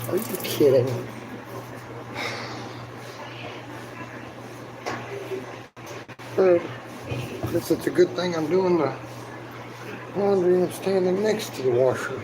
Are you kidding? I guess it's a good thing I'm doing the laundry and standing next to the washer.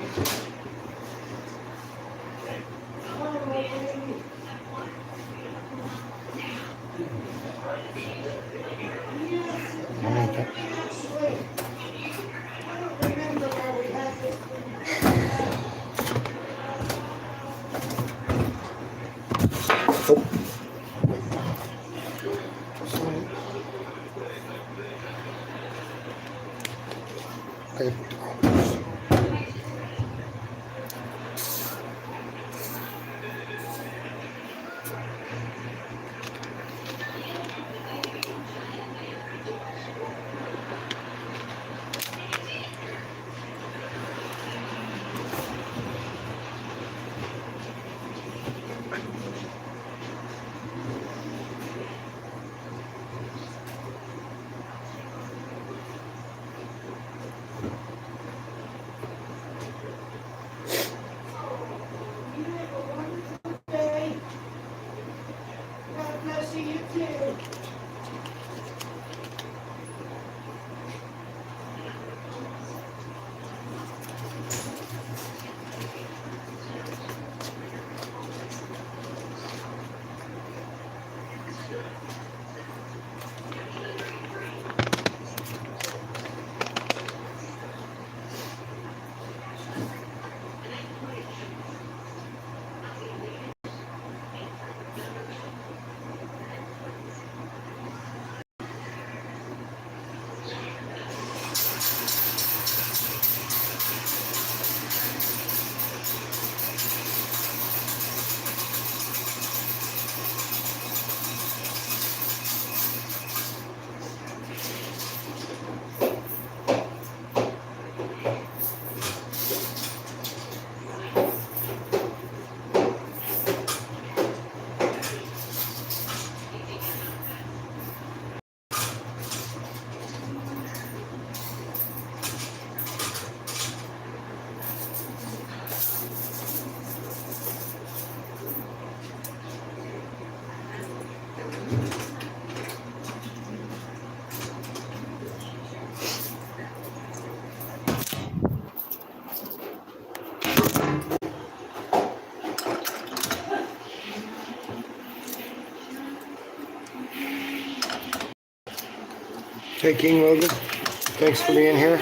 Hey, King Logan. Thanks for being here.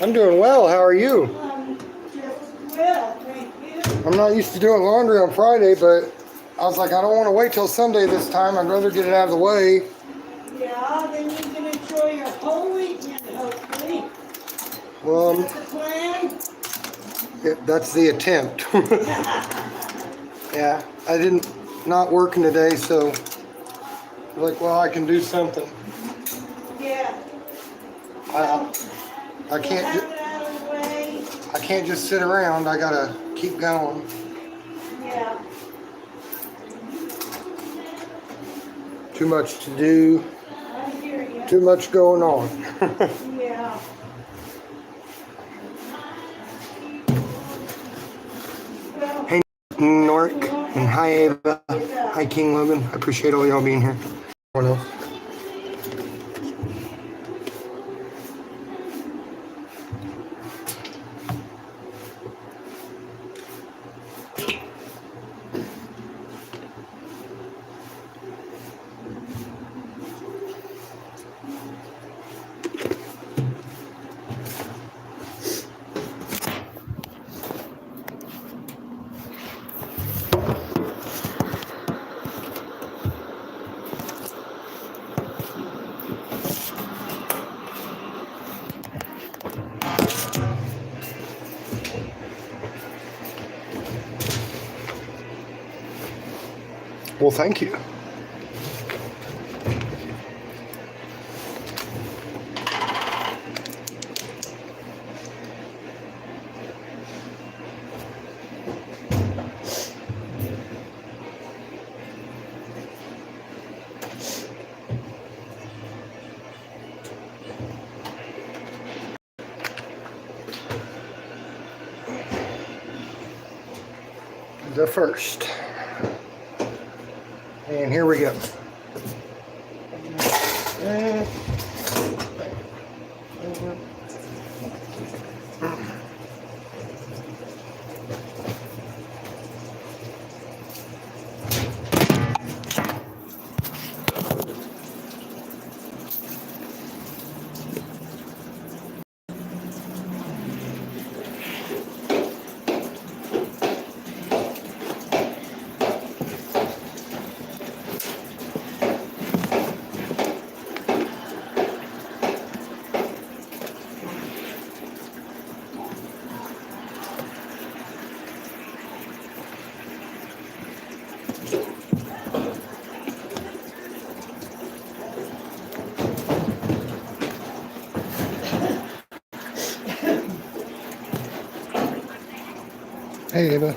I'm doing well. How are you? Well, thank you. I'm not used to doing laundry on Friday, but I was like, I don't want to wait till Sunday this time. I'd rather get it out of the way. Yeah, then you can enjoy your whole weekend, hopefully. Well, Is that the plan? that's the attempt. Yeah, I didn't, not working today, so I was like, well, I can do something. Yeah. I can't. Have it out of the way. I can't just sit around. I gotta keep going. Yeah. Too much to do. I hear you. Too much going on. Yeah. Well, Hey, Nork, and hi, Ava. Hi, King Logan. I appreciate all y'all being here. Everyone else. Well, thank you. the 1st. And here we go. Hey, Ava.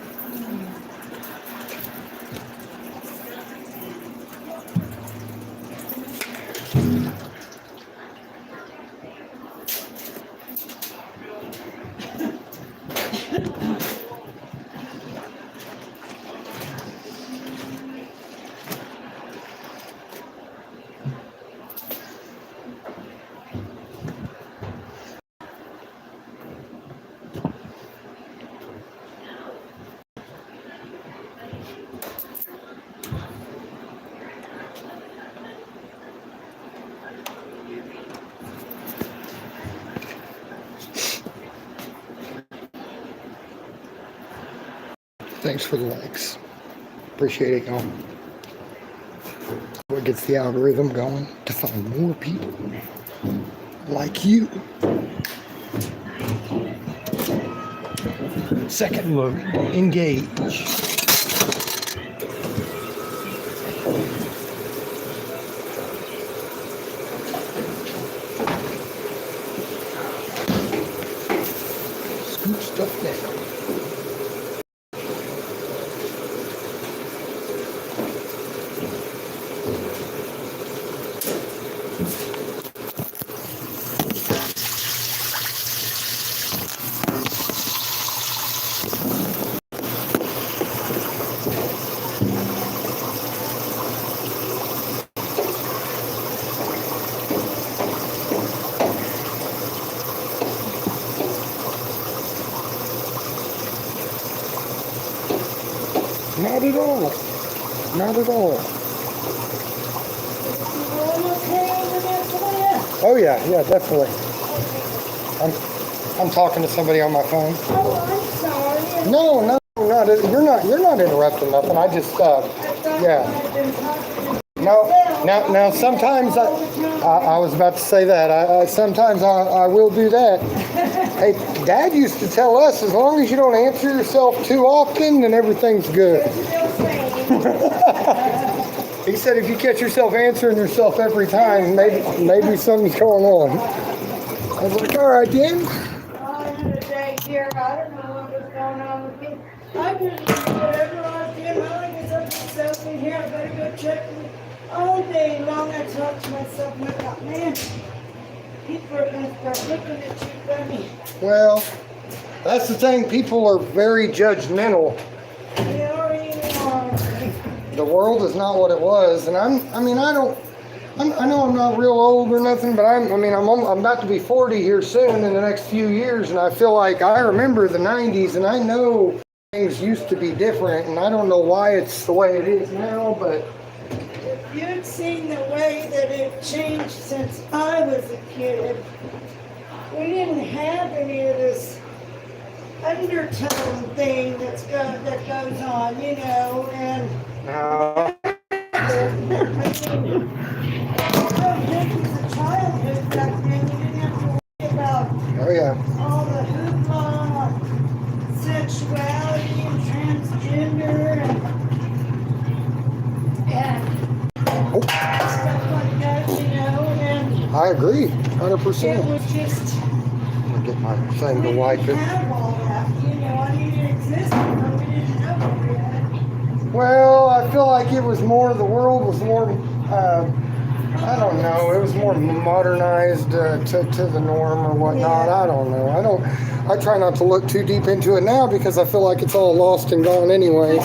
Thanks for the likes. Appreciate it, y'all. What gets the algorithm going to find more people like you. Second load. Engage. Scoop stuff down. Not at all. Not at all. Oh yeah, definitely. I'm talking to somebody on my phone. Oh, I'm sorry. No, you're not interrupting nothing. I just yeah. Now sometimes I was about to say that. Sometimes I will do that. Hey, Dad used to tell us, as long as you don't answer yourself too often, then everything's good. He said if you catch yourself answering yourself every time, maybe something's going on. I was like, all right, then. I had a day here. I don't know what was going on with me. I just did whatever I was doing. Well, I guess I put myself in here. I better go check me. All day long I talked to myself and I thought, man, people are going to start looking at you funny. Well, that's the thing. People are very judgmental. They already are. The world is not what it was, and I know I'm not real old or nothing, but I'm about to be 40 here soon in the next few years, and I feel like I remember the 90s, and I know things used to be different, and I don't know why it's the way it is now, but If you'd seen the way that it changed since I was a kid, we didn't have any of this undertone thing that goes on, you know, and now I mean, this was a childhood back then. You didn't have to worry about oh yeah. all the hoopla, sexuality, and transgender, and stuff like that, you know, and I agree, it 100%. was just, I'm gonna get my thing we to wipe didn't it. have all that, you know. I mean, it existed, but we didn't know it yet. Well, I feel like it was more, the world was more, I don't know. It was more modernized to the norm or whatnot. Yeah. I don't know. I try not to look too deep into it now because I feel like it's all lost and gone anyway.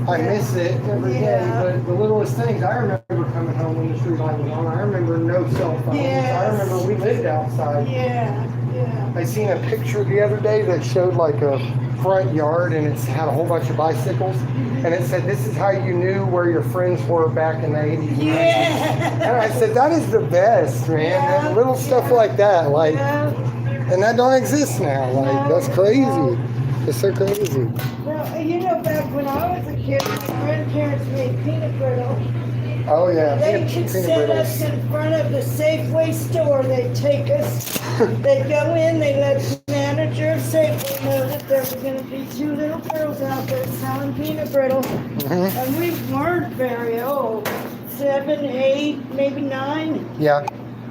I miss it every day, Yeah. but the littlest things. I remember coming home when the street light was on. I remember no cell phones. Yes. I remember we lived outside. Yeah, yeah. I seen a picture the other day that showed like a front yard and it's had a whole bunch of bicycles and it said this is how you knew where your friends were back in the 80s and 90s. Yeah. And I said that is the best, man. Yeah. That little stuff like that, like, Yeah. and that don't exist now. Like No, that's crazy. no. It's so crazy. Well, you know, back when I was a kid, my grandparents made peanut brittle. Oh yeah, They peanut could send us brittles. in front of the Safeway store. They'd take us. They'd go in. They let the manager of Safeway know that there were going to be two little girls out there selling peanut brittle. Mhm. And we weren't very old, 7, 8, maybe 9. Yeah.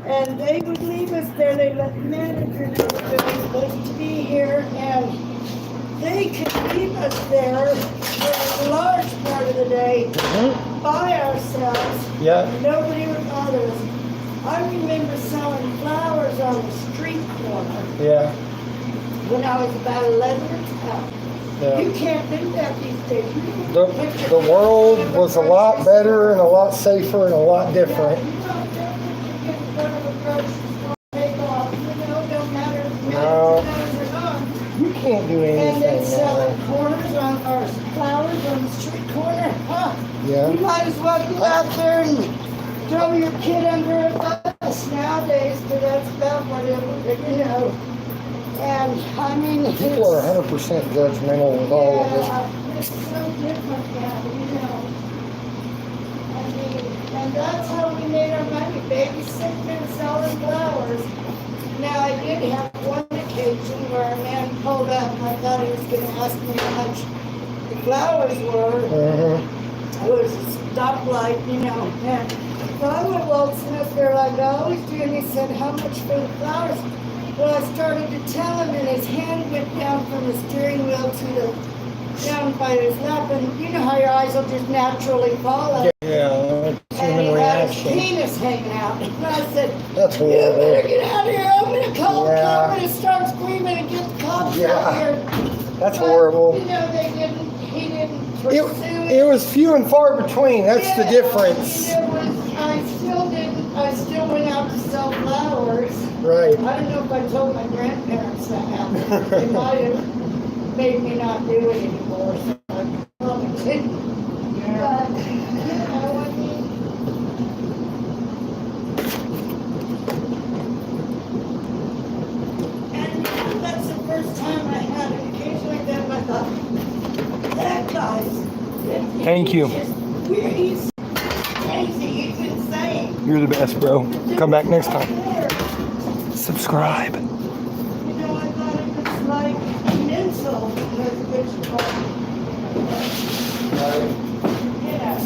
And they would leave us there. They let the manager know that we were supposed to be here, and they could leave us there for a large part of the day Mhm. by ourselves. Yeah. Nobody would bother us. I remember selling flowers on the street corner Yeah. when I was about 11 or 12. Yeah. You can't do that these days. You can't The, put the your- world was a lot better and a lot safer and a lot different. Yeah, you don't get in front of a grocery store, take off, don't matter if No. it's on. You can't do And anything then selling now. corners or flowers on the street corner. Huh? Yeah. You might as well get out there and throw your kid under a bus nowadays, but that's about whatever. And I mean, People are 100% judgmental with all of it. yeah, it's so different now. I mean, and that's how we made our money, babysitting and selling flowers. Now, I did have one occasion where a man pulled up and I thought he was going to ask me how much the flowers were. Mhm. It was a stoplight, and so I went waltzing up there like I always do, and he said, how much for the flowers? Well, I started to tell him, and his hand went down from the steering wheel to down by his lap, and you know how your eyes will just naturally follow. Yeah, it's And he human had his reaction. penis hanging out. And I said, That's you better horrible. get out of here. I'm going to call the Yeah. cop. I'm going to start screaming and get the cops Yeah. out here. That's But, horrible. he didn't pursue It was few and far between. That's the Yeah, difference. I still went out to sell flowers. Right. I don't know if I told my grandparents that. They might have made me not do it anymore. So I probably didn't. But, I mean, and that's the first time I had an occasion like that. And I thought, that guy's. Thank you. He's just weird. He's crazy. He's insane. You're the best, bro. Come back next time. Subscribe. You know, I thought it was like mental because of what you call it. Yeah.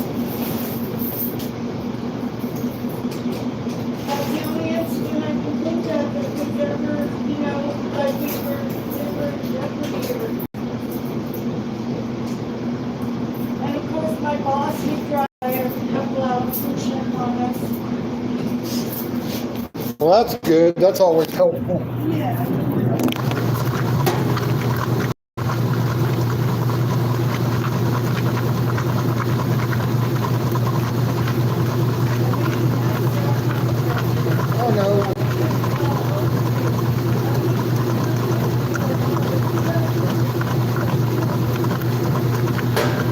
That's the only incident I can think of that was ever, like we were ever here. And of course, my boss, he drives a couple hours to check on us. Well, that's good. That's always helpful. Yeah. Oh no.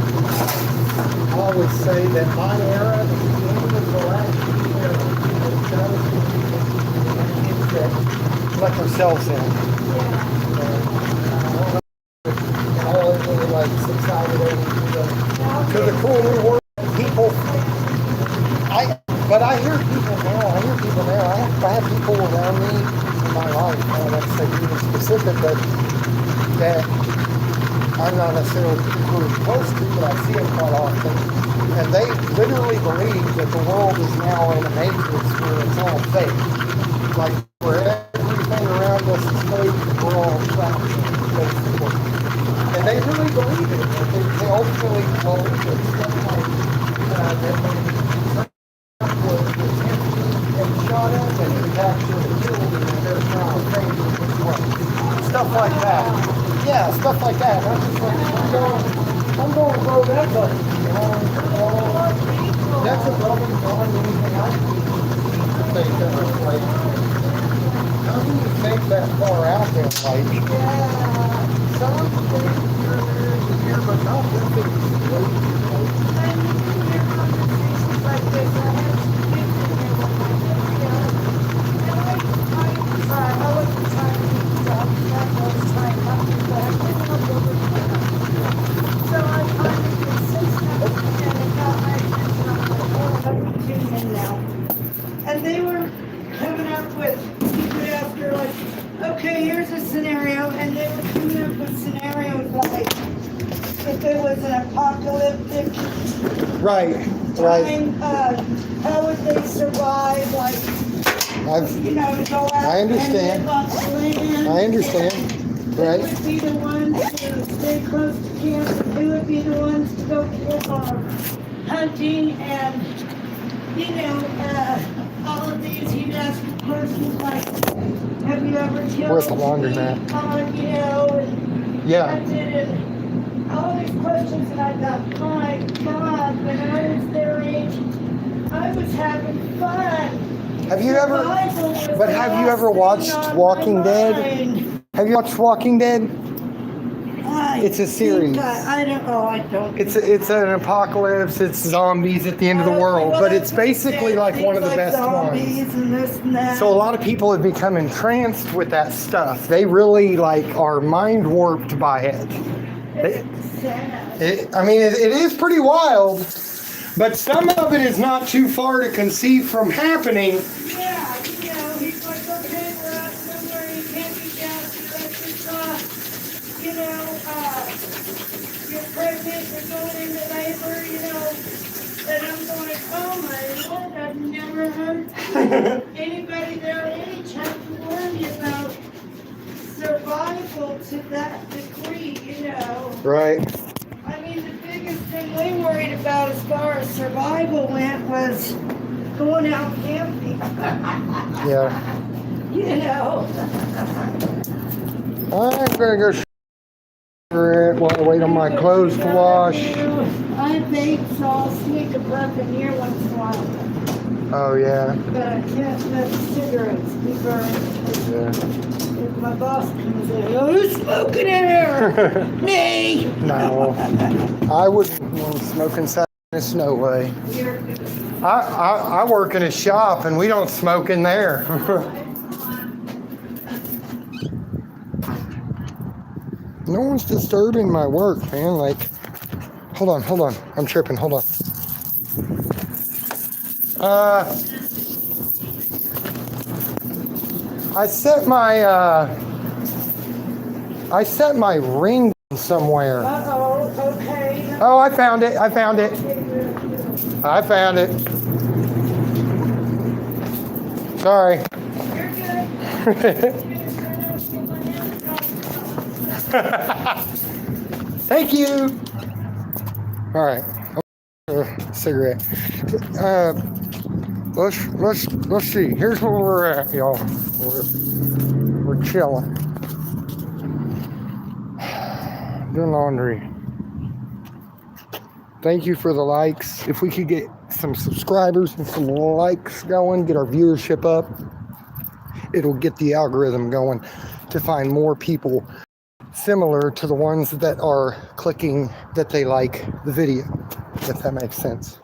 I always say that my era is the end of the last era. It's kids that let themselves in. And all it really like subsided over to the cool new world. People, but I hear people now. I have people around me in my life. I don't want to say even specific, but that I'm not necessarily really close to, but I see it quite often. And they literally believe that the world is now in a matrix where it's all fake. Like where everything around us is fake, we're all trapped, basically. And they really believe it. They ultimately believe it. Stuff like that like that. Yeah, stuff like that. I'm just like, I'm going to throw that button. That's above and beyond anything I think that was like, how can you think that far out there? Like, some things here, but not this big. Like this, I had some kids in here with my video. And I wasn't trying to keep up, I was trying not to, but I couldn't look over the so I finally consistent and it got my attention. I'm like, oh, let me tune in now. And they were coming up with, you could ask her like, okay, here's a scenario, and they were coming up with scenarios like, if it was an apocalyptic Right. time, how would they survive, like, you know, to go out I understand. and live off the land? I understand. Who Right. would be the ones to stay close to camp? Who would be the ones to go hunting? And, you know, all of these, you'd ask questions like, have you ever killed Worth a laundromat. you know, and Yeah. I did it. All these questions, and I thought, my God, when I was their age, I was having fun. Have you ever? Survival was But the have you last ever thing watched on Walking my Dead? mind. Have you watched Walking Dead? It's a series. I don't know. I don't. It's an apocalypse. It's zombies at the end of the world, but it's basically like one of the best ones. And this and that. So a lot of people have become entranced with that stuff. They really like are mind warped by it. It's sad. I mean, it is pretty wild, but some of it is not too far to conceive from happening. Yeah, you know, he's like, okay, we're out somewhere, you can't be gas, electric off, you know, you're pregnant, you're going into labor, you know, and I'm going, oh my Lord, I've never heard anybody there any chance to worry about survival to that degree, you know. Right. I mean, the biggest thing we worried about as far as survival went was going out camping. Yeah. You know. I'm gonna go cigarette while I wait on my clothes to wash. I vape, so I'll sneak a puff in here once in a while. Oh yeah. But I can't let cigarettes be burned. Yeah. If my boss comes in, oh, who's smoking in here? Me! No, I wouldn't want to smoke inside. There's no way. You're I work in a shop and we don't smoke in there. No one's disturbing my work, man. Like, hold on. I'm tripping. Hold on. I set my ring somewhere. uh-oh, okay. Oh, I found it. Sorry. You're good. Thank you. All right. Cigarette. Let's see. Here's where we're at, y'all. We're chilling. Doing laundry. Thank you for the likes. If we could get some subscribers and some likes going, get our viewership up, it'll get the algorithm going to find more people similar to the ones that are clicking that they like the video, if that makes sense.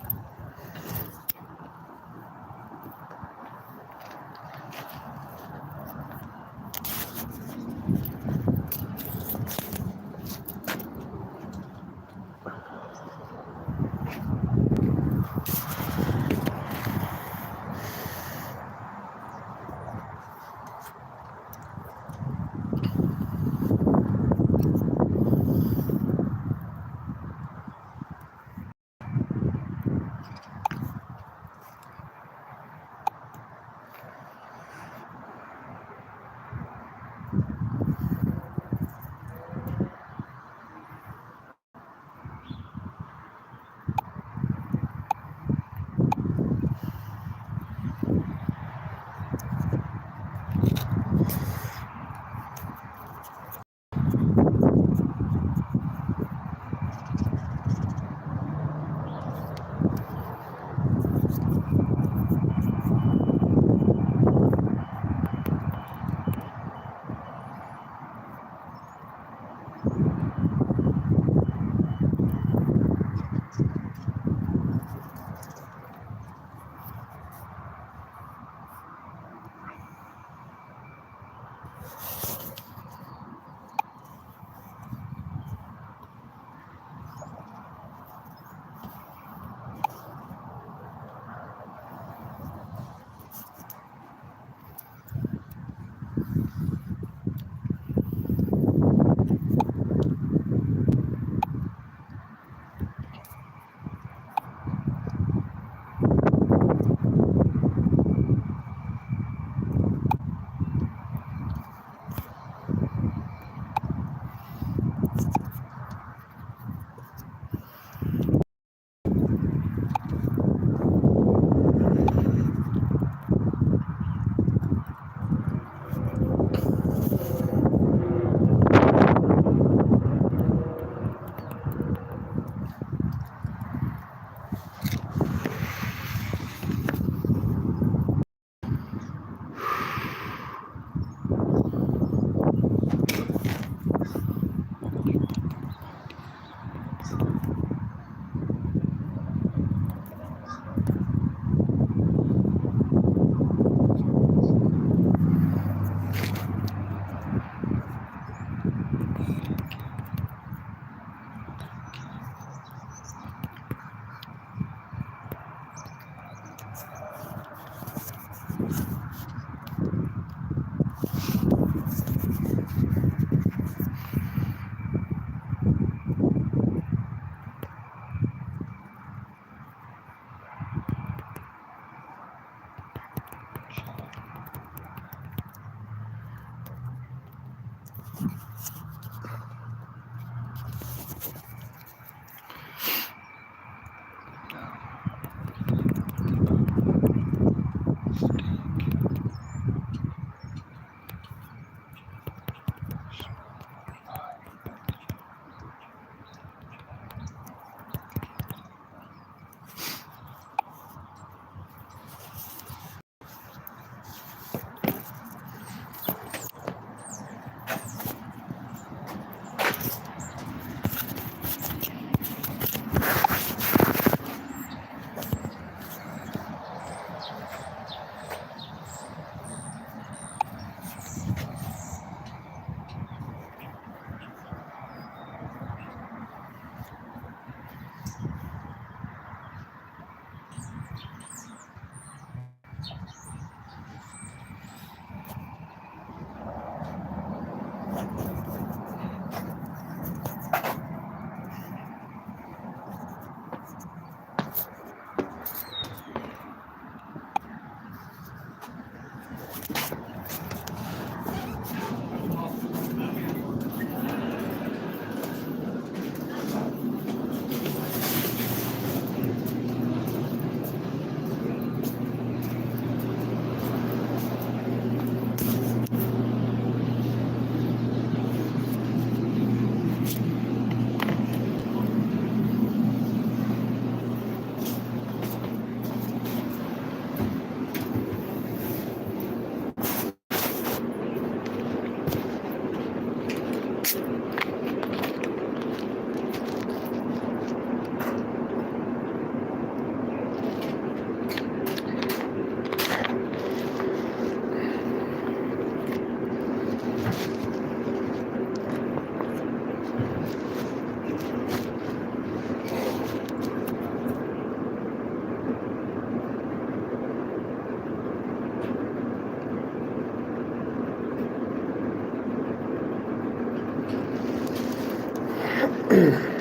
Mm-hmm.